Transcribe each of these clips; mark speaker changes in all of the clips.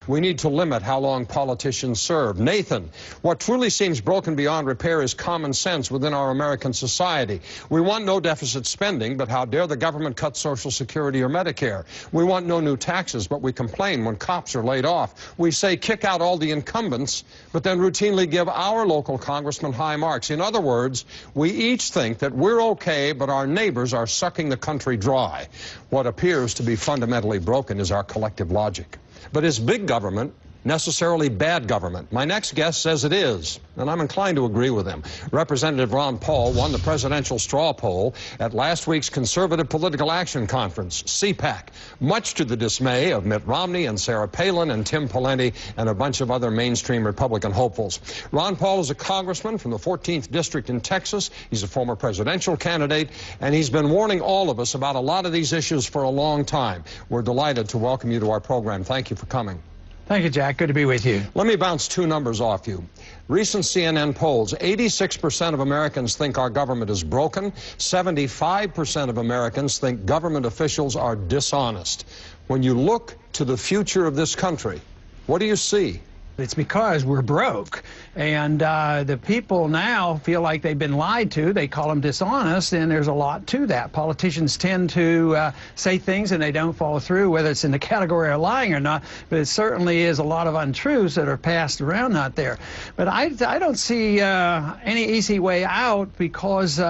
Speaker 1: We need to limit how long politicians serve. Nathan, what truly seems broken beyond repair is common sense within our American society. We want no deficit spending, but how dare the government cut Social Security or Medicare? We want no new taxes, but we complain when cops are laid off. We say kick out all the incumbents, but then routinely give our local congressman high marks. In other words, we each think that we're okay, but our neighbors are sucking the country dry. What appears to be fundamentally broken is our collective logic. But is big government necessarily bad government? My next guest says it is, and I'm inclined to agree with him. Representative Ron Paul won the presidential straw poll at last week's Conservative Political Action Conference, CPAC, much to the dismay of Mitt Romney and Sarah Palin and Tim Pawlenty and a bunch of other mainstream Republican hopefuls. Ron Paul is a congressman from the 14th District in Texas. He's a former presidential candidate, and he's been warning all of us about a lot of these issues for a long time. We're delighted to welcome you to our program. Thank you for coming.
Speaker 2: Thank you, Jack. Good to be with you.
Speaker 1: Let me bounce two numbers off you. Recent CNN polls, 86% of Americans think our government is broken. 75% of Americans think government officials are dishonest. When you look to the future of this country, what do you see?
Speaker 2: It's because we're broke, and the people now feel like they've been lied to. They call them dishonest, and there's a lot to that. Politicians tend to say things and they don't follow through, whether it's in the category of lying or not, but it certainly is a lot of untruths that are passed around out there. But I don't see any easy way out, because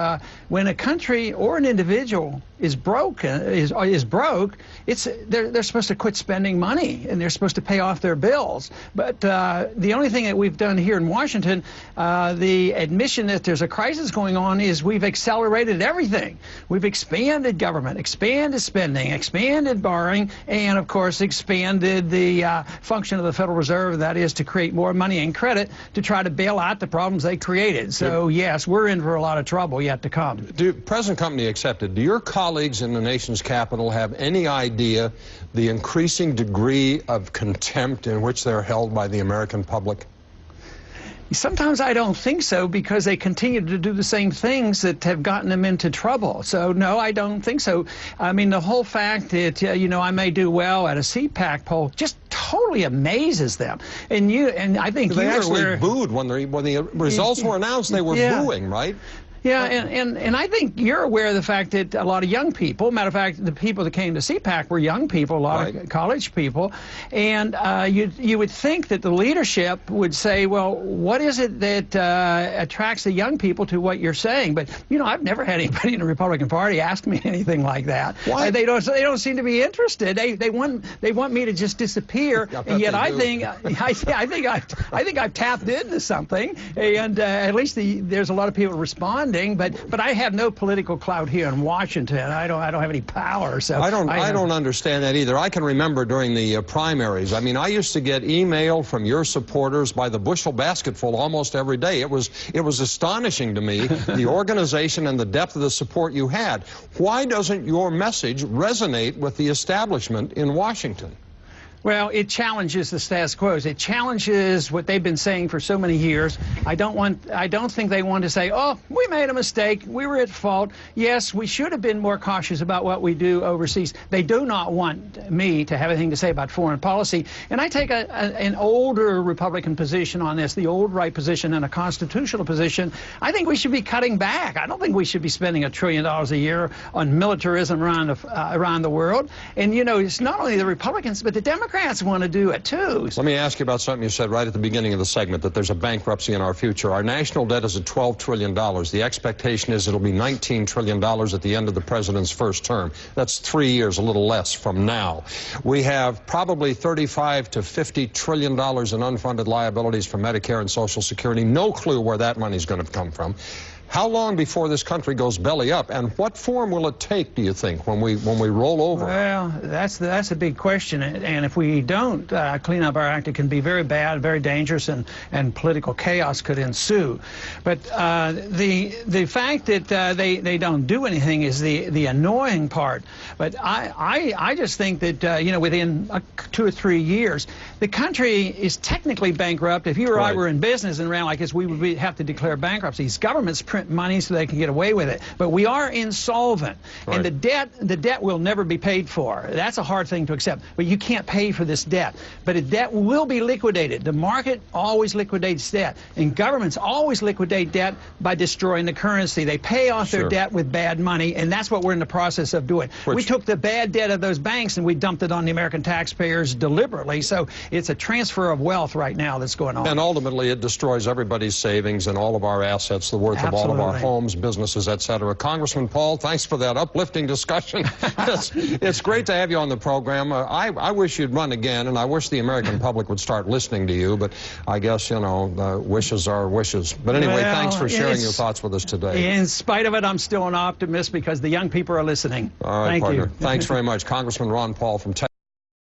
Speaker 2: when a country or an individual is broke, they're supposed to quit spending money, and they're supposed to pay off their bills. But the only thing that we've done here in Washington, the admission that there's a crisis going on, is we've accelerated everything. We've expanded government, expanded spending, expanded borrowing, and of course expanded the function of the Federal Reserve, that is to create more money and credit to try to bail out the problems they created. So yes, we're in for a lot of trouble yet to come.
Speaker 1: Present company accepted, do your colleagues in the nation's capital have any idea the increasing degree of contempt in which they're held by the American public?
Speaker 2: Sometimes I don't think so, because they continue to do the same things that have gotten them into trouble. So no, I don't think so. I mean, the whole fact that I may do well at a CPAC poll just totally amazes them. And I think
Speaker 1: they actually booed when the results were announced. They were booing, right?
Speaker 2: Yeah, and I think you're aware of the fact that a lot of young people, matter of fact, the people that came to CPAC were young people, a lot of college people, and you would think that the leadership would say, well, what is it that attracts the young people to what you're saying? But I've never had anybody in the Republican Party ask me anything like that.
Speaker 1: Why?
Speaker 2: They don't seem to be interested. They want me to just disappear, and yet I think I've tapped into something, and at least there's a lot of people responding. But I have no political clout here in Washington. I don't have any power. So
Speaker 1: I don't understand that either. I can remember during the primaries. I mean, I used to get email from your supporters by the bushel basketful almost every day. It was astonishing to me, the organization and the depth of the support you had. Why doesn't your message resonate with the establishment in Washington?
Speaker 2: Well, it challenges the status quo. It challenges what they've been saying for so many years. I don't think they want to say, oh, we made a mistake, we were at fault. Yes, we should have been more cautious about what we do overseas. They do not want me to have anything to say about foreign policy. And I take an older Republican position on this, the old right position and a constitutional position. I think we should be cutting back. I don't think we should be spending $1 trillion a year on militarism around the world. And it's not only the Republicans, but the Democrats want to do it too.
Speaker 1: Let me ask you about something you said right at the beginning of the segment, that there's a bankruptcy in our future. Our national debt is at $12 trillion. The expectation is it'll be $19 trillion at the end of the president's first term. That's 3 years, a little less from now. We have probably $35 to $50 trillion in unfunded liabilities for Medicare and Social Security. No clue where that money's going to come from. How long before this country goes belly up, and what form will it take, do you think, when we roll over?
Speaker 2: Well, that's a big question, and if we don't clean up our act, it can be very bad, very dangerous, and political chaos could ensue. But the fact that they don't do anything is the annoying part. But I just think that within 2 or 3 years, the country is technically bankrupt. If you or I were in business and ran like this, we would have to declare bankruptcy. Governments print print money so they can get away with it. But we are insolvent, and the debt will never be paid for. That's a hard thing to accept. But you can't pay for this debt. But a debt will be liquidated. The market always liquidates debt, and governments always liquidate debt by destroying the currency. They pay off their debt with bad money, and that's what we're in the process of doing. We took the bad debt of those banks and we dumped it on the American taxpayers deliberately. So it's a transfer of wealth right now that's going on.
Speaker 1: And ultimately it destroys everybody's savings and all of our assets, the worth of all of our homes, businesses, etc. Congressman Paul, thanks for that uplifting discussion. It's great to have you on the program. I wish you'd run again, and I wish the American public would start listening to you, but I guess, you know, wishes are wishes. But anyway, thanks for sharing your thoughts with us today.
Speaker 2: In spite of it, I'm still an optimist because the young people are listening.
Speaker 1: All right, partner. Thanks very much. Congressman Ron Paul from Texas.